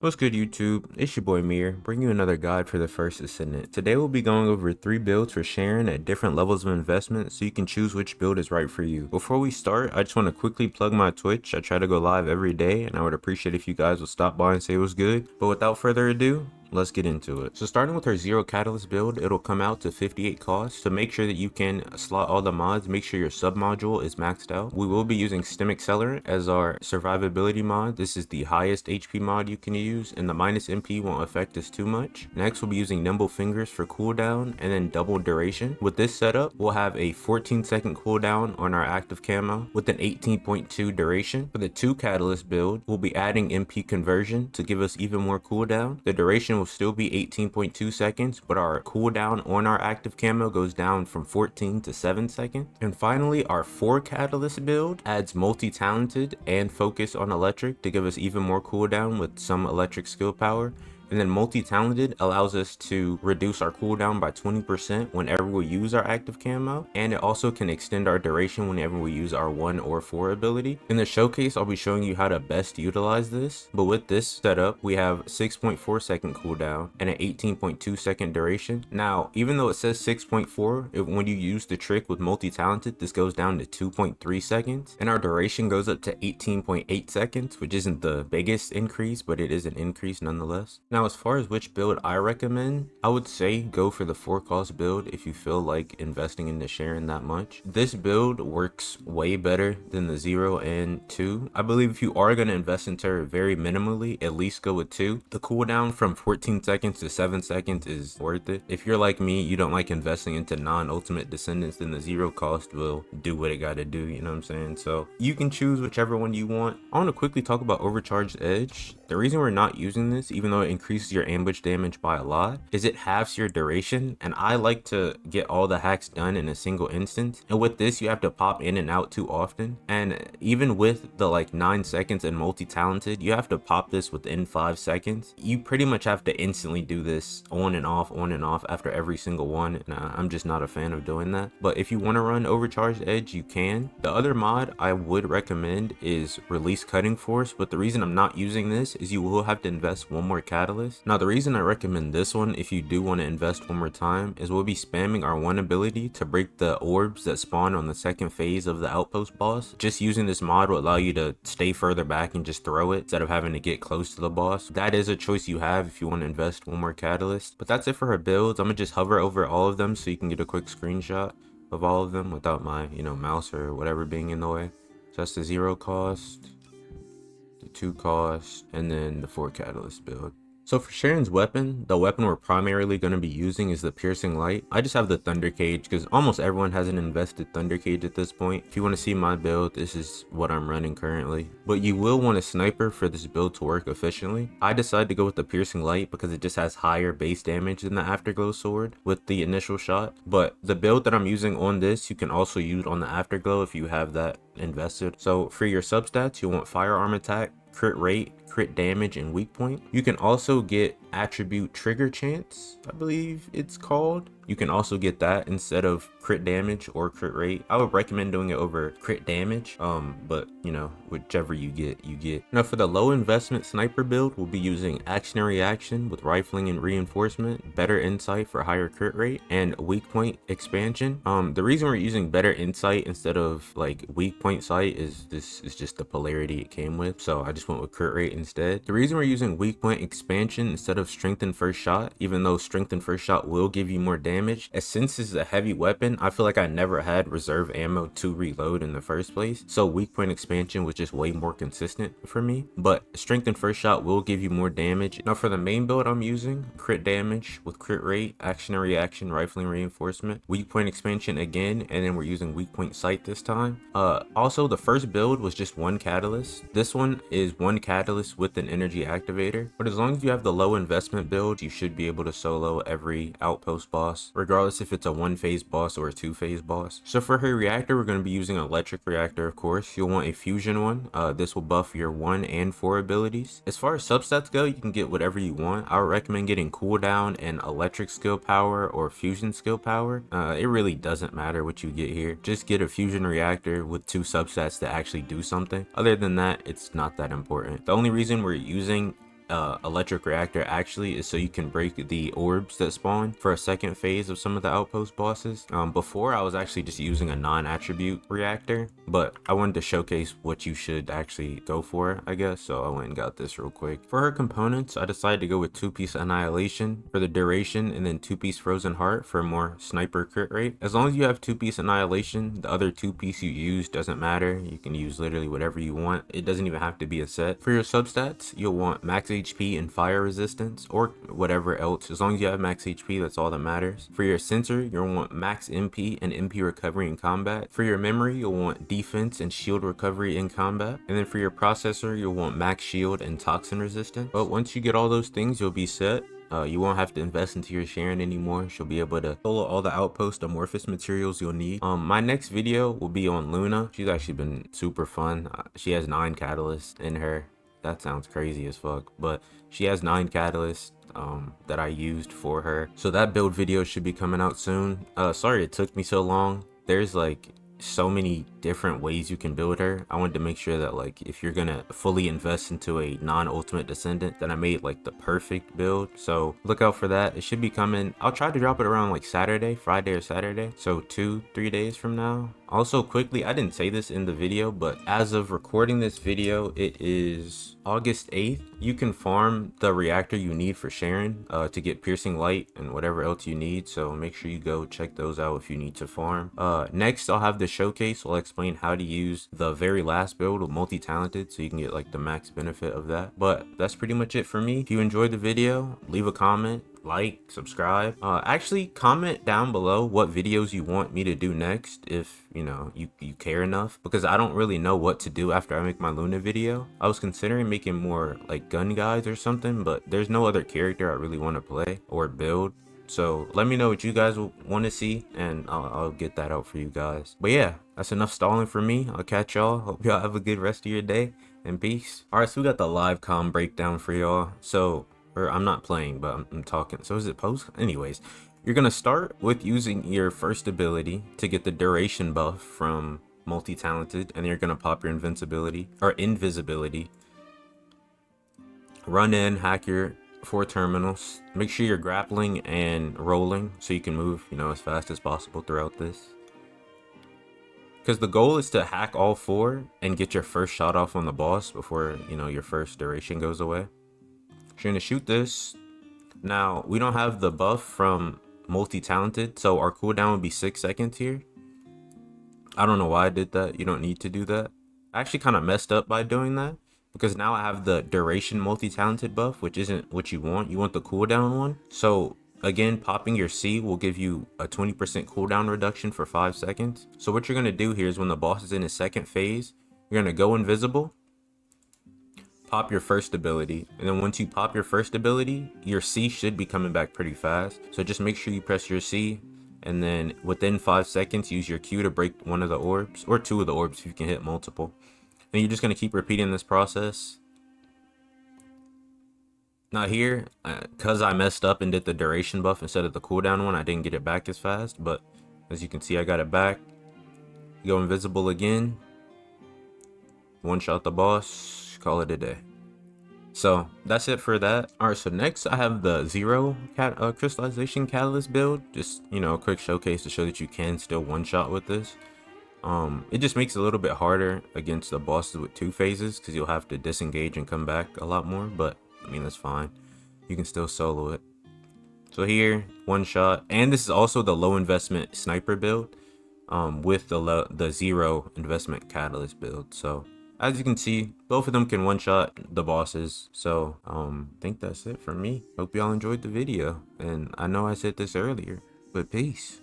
What's good, YouTube? It's your boy Mirr, bringing you another guide for the first Descendant. Today we'll be going over 3 builds for Sharen at different levels of investment so you can choose which build is right for you. Before we start, I just want to quickly plug my Twitch. I try to go live every day and I would appreciate if you guys would stop by and say it was good. But without further ado, let's get into it. So starting with our zero catalyst build, it'll come out to 58 cost. So make sure that you can slot all the mods, make sure your sub module is maxed out. We will be using Stim Accelerant as our survivability mod. This is the highest HP mod you can use, and the minus MP won't affect us too much. Next, we'll be using Nimble Fingers for cooldown and then double duration. With this setup, we'll have a 14-second cooldown on our active camo with an 18.2 duration. For the 2 catalyst build, we'll be adding MP conversion to give us even more cooldown. The duration will still be 18.2 seconds, but our cooldown on our active camo goes down from 14 to 7 seconds. And finally, our 4 catalyst build adds multi-talented and focus on electric to give us even more cooldown with some electric skill power. And then multi-talented allows us to reduce our cooldown by 20% whenever we use our active camo, and it also can extend our duration whenever we use our 1 or 4 ability. In the showcase, I'll be showing you how to best utilize this, but with this setup, we have 6.4 second cooldown and an 18.2 second duration. Now, even though it says 6.4, when you use the trick with multi-talented, this goes down to 2.3 seconds, and our duration goes up to 18.8 seconds, which isn't the biggest increase, but it is an increase nonetheless. Now, as far as which build I recommend, I would say go for the 4 cost build if you feel like investing into Sharen that much. This build works way better than the 0 and 2. I believe if you are going to invest into her very minimally, at least go with 2. The cooldown from 14 seconds to 7 seconds is worth it. If you're like me, you don't like investing into non-ultimate descendants, then the 0 cost will do what it gotta do, you know what I'm saying? So you can choose whichever one you want. I want to quickly talk about Overcharged Edge. The reason we're not using this, even though it increases your ambush damage by a lot, is it halves your duration, and I like to get all the hacks done in a single instance. And with this, you have to pop in and out too often, and even with the like 9 seconds and multi-talented, you have to pop this within 5 seconds. You pretty much have to instantly do this on and off after every single one, and I'm just not a fan of doing that. But if you want to run Overcharged Edge, you can. The other mod I would recommend is Release Cutting Force, but the reason I'm not using this is you will have to invest 1 more catalyst. Now, the reason I recommend this one if you do want to invest 1 more time is we'll be spamming our 1 ability to break the orbs that spawn on the 2nd phase of the Outpost boss. Just using this mod will allow you to stay further back and just throw it instead of having to get close to the boss. That is a choice you have if you want to invest 1 more catalyst. But that's it for her builds. I'm gonna just hover over all of them so you can get a quick screenshot of all of them without my mouse or whatever being in the way. So that's the 0 cost, the 2 cost, and then the 4 catalyst build. So for Sharen's weapon, the weapon we're primarily going to be using is the Piercing Light. I just have the Thunder Cage because almost everyone has an invested Thunder Cage at this point. If you want to see my build, this is what I'm running currently. But you will want a sniper for this build to work efficiently. I decided to go with the Piercing Light because it just has higher base damage than the Afterglow sword with the initial shot. But the build that I'm using on this, you can also use on the Afterglow if you have that invested. So for your substats, you'll want Firearm Attack, crit rate, crit damage, and weak point. You can also get attribute trigger chance, I believe it's called. You can also get that instead of crit damage or crit rate. I would recommend doing it over crit damage, but whichever you get, you get. Now for the low investment sniper build, we'll be using action and reaction with rifling and reinforcement, better insight for higher crit rate, and weak point expansion. The reason we're using better insight instead of like weak point sight is this is just the polarity it came with, so I just went with crit rate instead. The reason we're using weak point expansion instead of strengthened first shot, even though strengthened first shot will give you more damage, as since this is a heavy weapon, I feel like I never had reserve ammo to reload in the first place, so weak point expansion was just way more consistent for me. But strengthened first shot will give you more damage. Now for the main build I'm using, crit damage with crit rate, action and reaction, rifling reinforcement, weak point expansion again, and then we're using weak point sight this time. Also the first build was just 1 catalyst. This one is 1 catalyst with an energy activator, but as long as you have the low investment build, you should be able to solo every outpost boss, regardless if it's a 1-phase boss or a 2-phase boss. So for her reactor, we're going to be using an electric reactor, of course. You'll want a fusion one. This will buff your 1 and 4 abilities. As far as substats go, you can get whatever you want. I would recommend getting cooldown and electric skill power or fusion skill power. It really doesn't matter what you get here. Just get a fusion reactor with 2 substats that actually do something. Other than that, it's not that important. The only reason we're using electric reactor actually is so you can break the orbs that spawn for a second phase of some of the outpost bosses. Before I was actually just using a non-attribute reactor, but I wanted to showcase what you should actually go for, I guess, so I went and got this real quick. For her components, I decided to go with 2-piece annihilation for the duration, and then 2-piece frozen heart for a more sniper crit rate. As long as you have 2-piece annihilation, the other 2-piece you use doesn't matter. You can use literally whatever you want. It doesn't even have to be a set. For your substats, you'll want max HP and fire resistance, or whatever else. As long as you have max HP, that's all that matters. For your sensor, you'll want max MP and MP recovery in combat. For your memory, you'll want defense and shield recovery in combat. And then for your processor, you'll want max shield and toxin resistance. But once you get all those things, you'll be set. You won't have to invest into your Sharen anymore. She'll be able to solo all the outpost amorphous materials you'll need. My next video will be on Luna. She's actually been super fun. She has 9 catalysts in her. That sounds crazy as fuck, but she has 9 catalysts that I used for her. So that build video should be coming out soon. Sorry it took me so long. There's like so many different ways you can build her. I wanted to make sure that like if you're gonna fully invest into a non-ultimate Descendant, that I made like the perfect build. So look out for that. It should be coming. I'll try to drop it around like Friday or Saturday, so 2-3 days from now. Also quickly, I didn't say this in the video, but as of recording this video, it is August 8th. You can farm the reactor you need for Sharen to get piercing light and whatever else you need, so make sure you go check those out if you need to farm. Next, I'll have the showcase. I'll explain how to use the very last build with multi-talented so you can get like the max benefit of that. But that's pretty much it for me. If you enjoyed the video, leave a comment, like, subscribe. Actually comment down below what videos you want me to do next, if you know you care enough, because I don't really know what to do after I make my Luna video. I was considering making more like gun guides or something, but there's no other character I really want to play or build. So let me know what you guys want to see, and I'll get that out for you guys. But yeah, that's enough stalling for me. I'll catch y'all. Hope y'all have a good rest of your day, and peace. All right, so we got the live comm breakdown for y'all. So, or I'm not playing, but I'm talking. So is it post? Anyways, you're gonna start with using your first ability to get the duration buff from multi-talented, and then you're gonna pop your invincibility or invisibility. Run in, hack your 4 terminals. Make sure you're grappling and rolling so you can move, you know, as fast as possible throughout this. Because the goal is to hack all 4 and get your first shot off on the boss before, you know, your first duration goes away. So you're gonna shoot this. Now, we don't have the buff from multi-talented, so our cooldown would be 6 seconds here. I don't know why I did that. You don't need to do that. I actually kind of messed up by doing that, because now I have the duration multi-talented buff, which isn't what you want. You want the cooldown one. So again, popping your C will give you a 20% cooldown reduction for 5 seconds. So what you're gonna do here is when the boss is in his second phase, you're gonna go invisible, pop your first ability, and then once you pop your first ability, your C should be coming back pretty fast. So just make sure you press your C, and then within 5 seconds use your Q to break one of the orbs, or 2 of the orbs if you can hit multiple. And you're just going to keep repeating this process. Now here, because I messed up and did the duration buff instead of the cooldown one, I didn't get it back as fast, but as you can see, I got it back. Go invisible again, one shot the boss, call it a day. So that's it for that. All right, so next I have the 0 crystallization catalyst build. Just, you know, a quick showcase to show that you can still one shot with this. It just makes it a little bit harder against the bosses with 2 phases, because you'll have to disengage and come back a lot more, but I mean, that's fine. You can still solo it. So here, one shot, and this is also the low investment sniper build with the 0 investment catalyst build. So as you can see, both of them can one shot the bosses. So I think that's it for me. Hope y'all enjoyed the video, and I know I said this earlier, but peace.